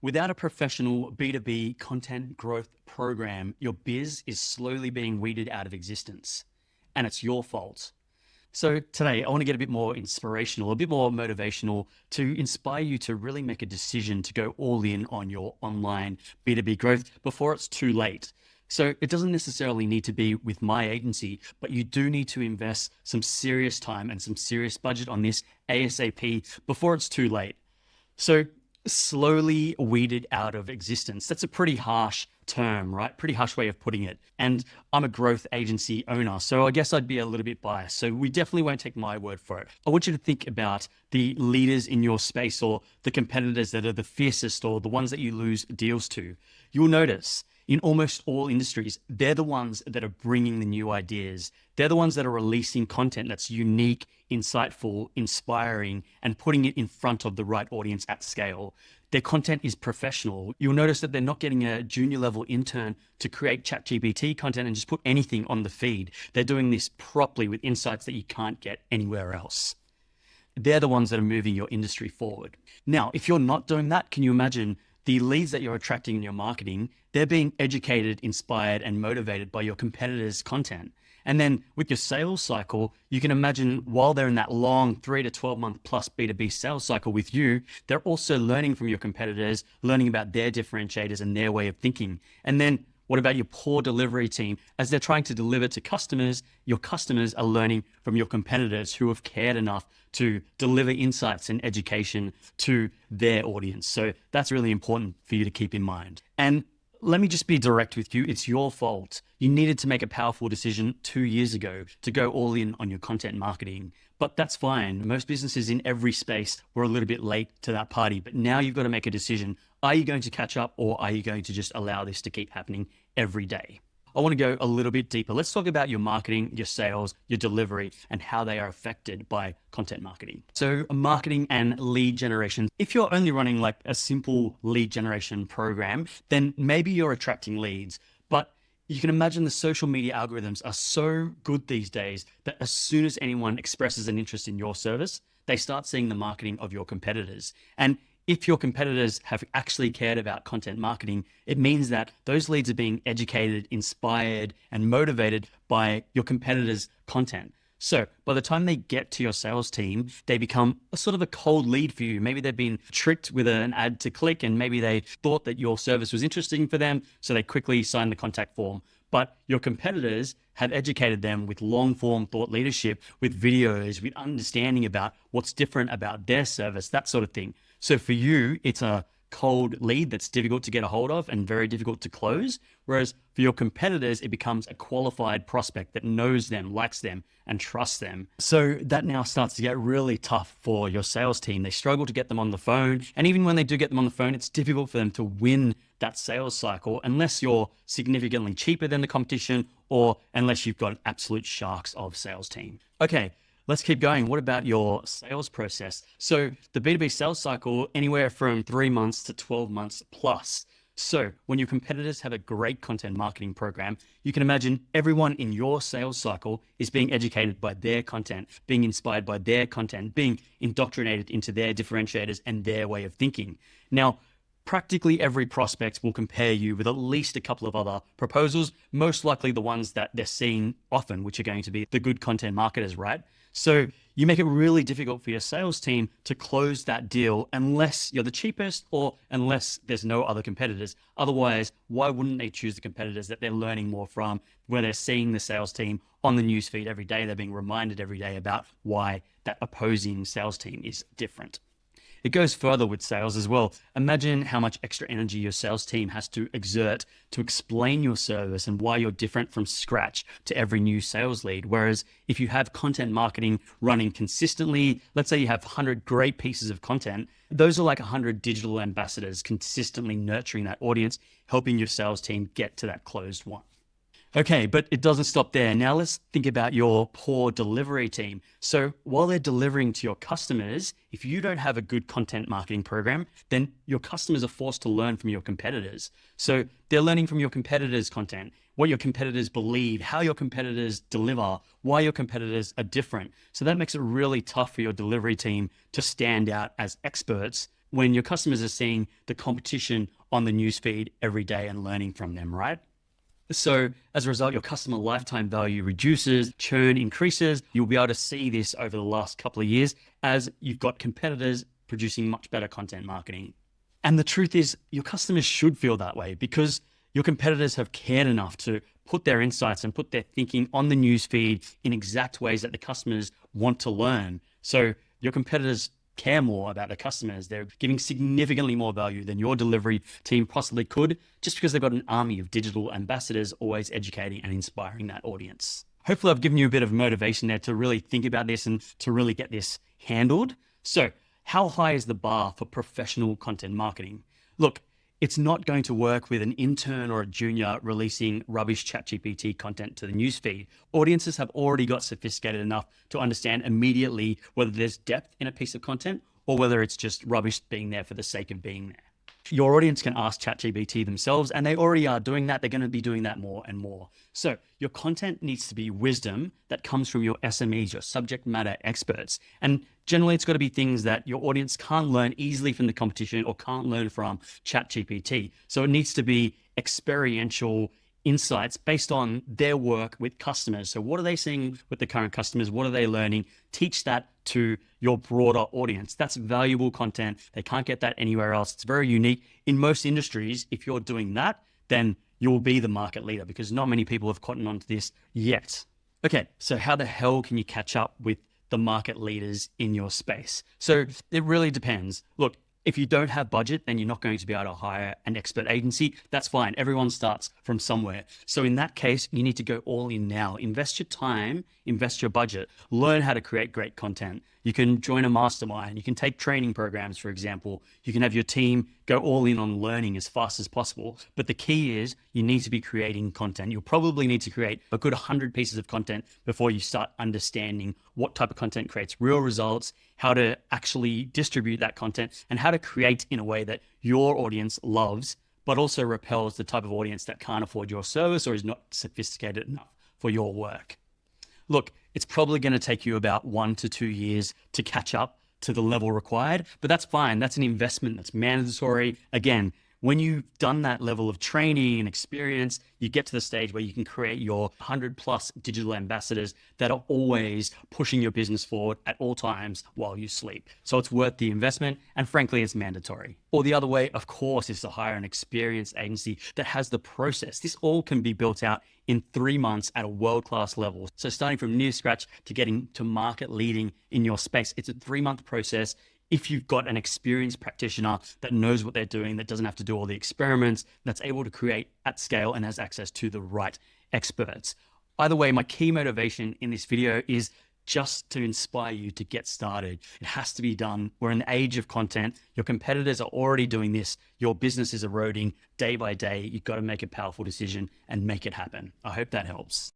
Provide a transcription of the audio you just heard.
Without a professional B2B content growth program, your biz is slowly being weeded out of existence, and it's your fault. So today, I want to get a bit more inspirational, a bit more motivational to inspire you to really make a decision to go all in on your online B2B growth before it's too late. So it doesn't necessarily need to be with my agency, but you do need to invest some serious time and some serious budget on this ASAP before it's too late. So slowly weeded out of existence. That's a pretty harsh term, right? Pretty harsh way of putting it. And I'm a growth agency owner, so I guess I'd be a little bit biased. So we definitely won't take my word for it. I want you to think about the leaders in your space or the competitors that are the fiercest or the ones that you lose deals to. You'll notice in almost all industries, they're the ones that are bringing the new ideas. They're the ones that are releasing content that's unique, insightful, inspiring, and putting it in front of the right audience at scale. Their content is professional. You'll notice that they're not getting a junior level intern to create ChatGPT content and just put anything on the feed. They're doing this properly with insights that you can't get anywhere else. They're the ones that are moving your industry forward. Now, if you're not doing that, can you imagine the leads that you're attracting in your marketing? They're being educated, inspired, and motivated by your competitors' content. And then with your sales cycle, you can imagine while they're in that long 3 to 12 month plus B2B sales cycle with you, they're also learning from your competitors, learning about their differentiators and their way of thinking. And then what about your poor delivery team? As they're trying to deliver to customers, your customers are learning from your competitors who have cared enough to deliver insights and education to their audience. So that's really important for you to keep in mind. And let me just be direct with you. It's your fault. You needed to make a powerful decision 2 years ago to go all in on your content marketing, but that's fine. Most businesses in every space were a little bit late to that party, but now you've got to make a decision. Are you going to catch up, or are you going to just allow this to keep happening every day? I want to go a little bit deeper. Let's talk about your marketing, your sales, your delivery, and how they are affected by content marketing. So marketing and lead generation. If you're only running like a simple lead generation program, then maybe you're attracting leads. But you can imagine the social media algorithms are so good these days that as soon as anyone expresses an interest in your service, they start seeing the marketing of your competitors. And if your competitors have actually cared about content marketing, it means that those leads are being educated, inspired, and motivated by your competitors' content. So by the time they get to your sales team, they become a sort of a cold lead for you. Maybe they've been tricked with an ad to click, and maybe they thought that your service was interesting for them, so they quickly signed the contact form. But your competitors have educated them with long form thought leadership, with videos, with understanding about what's different about their service, that sort of thing. So for you, it's a cold lead that's difficult to get a hold of and very difficult to close. Whereas for your competitors, it becomes a qualified prospect that knows them, likes them, and trusts them. So that now starts to get really tough for your sales team. They struggle to get them on the phone. And even when they do get them on the phone, it's difficult for them to win that sales cycle unless you're significantly cheaper than the competition or unless you've got an absolute sharks of sales team. Okay. Let's keep going. What about your sales process? So the B2B sales cycle, anywhere from 3 months to 12 months plus. So when your competitors have a great content marketing program, you can imagine everyone in your sales cycle is being educated by their content, being inspired by their content, being indoctrinated into their differentiators and their way of thinking. Now, practically every prospect will compare you with at least a couple of other proposals, most likely the ones that they're seeing often, which are going to be the good content marketers, right? So you make it really difficult for your sales team to close that deal unless you're the cheapest or unless there's no other competitors. Otherwise, why wouldn't they choose the competitors that they're learning more from, where they're seeing the sales team on the newsfeed every day? They're being reminded every day about why that opposing sales team is different. It goes further with sales as well. Imagine how much extra energy your sales team has to exert to explain your service and why you're different from scratch to every new sales lead. Whereas if you have content marketing running consistently, let's say you have 100 great pieces of content, those are like 100 digital ambassadors consistently nurturing that audience, helping your sales team get to that closed one. Okay, but it doesn't stop there. Now let's think about your poor delivery team. So while they're delivering to your customers, if you don't have a good content marketing program, then your customers are forced to learn from your competitors. So they're learning from your competitors' content, what your competitors believe, how your competitors deliver, why your competitors are different. So that makes it really tough for your delivery team to stand out as experts when your customers are seeing the competition on the newsfeed every day and learning from them, right? So as a result, your customer lifetime value reduces, churn increases. You'll be able to see this over the last couple of years as you've got competitors producing much better content marketing. And the truth is, your customers should feel that way because your competitors have cared enough to put their insights and put their thinking on the newsfeed in exact ways that the customers want to learn. So your competitors care more about the customers. They're giving significantly more value than your delivery team possibly could, just because they've got an army of digital ambassadors always educating and inspiring that audience. Hopefully I've given you a bit of motivation there to really think about this and to really get this handled. So how high is the bar for professional content marketing? Look, it's not going to work with an intern or a junior releasing rubbish ChatGPT content to the newsfeed. Audiences have already got sophisticated enough to understand immediately whether there's depth in a piece of content or whether it's just rubbish being there for the sake of being there. Your audience can ask ChatGPT themselves, and they already are doing that. They're going to be doing that more and more. So your content needs to be wisdom that comes from your SMEs, your subject matter experts. And generally, it's got to be things that your audience can't learn easily from the competition or can't learn from ChatGPT. So it needs to be experiential insights based on their work with customers. So what are they seeing with the current customers? What are they learning? Teach that to your broader audience. That's valuable content. They can't get that anywhere else. It's very unique. In most industries, if you're doing that, then you'll be the market leader because not many people have gotten onto this yet. Okay, so how the hell can you catch up with the market leaders in your space? So it really depends. Look, if you don't have budget, then you're not going to be able to hire an expert agency. That's fine. Everyone starts from somewhere. So in that case, you need to go all in now. Invest your time, invest your budget, learn how to create great content. You can join a mastermind. You can take training programs, for example. You can have your team go all in on learning as fast as possible. But the key is you need to be creating content. You'll probably need to create a good 100 pieces of content before you start understanding what type of content creates real results, how to actually distribute that content, and how to create in a way that your audience loves, but also repels the type of audience that can't afford your service or is not sophisticated enough for your work. Look, it's probably going to take you about 1 to 2 years to catch up to the level required, but that's fine. That's an investment that's mandatory. Again, when you've done that level of training and experience, you get to the stage where you can create your 100+ digital ambassadors that are always pushing your business forward at all times while you sleep. So it's worth the investment, and frankly, it's mandatory. Or the other way, of course, is to hire an experienced agency that has the process. This all can be built out in 3 months at a world-class level. So starting from near scratch to getting to market leading in your space, it's a 3-month process. If you've got an experienced practitioner that knows what they're doing, that doesn't have to do all the experiments, that's able to create at scale and has access to the right experts. Either way, my key motivation in this video is just to inspire you to get started. It has to be done. We're in the age of content. Your competitors are already doing this. Your business is eroding day by day. You've got to make a powerful decision and make it happen. I hope that helps.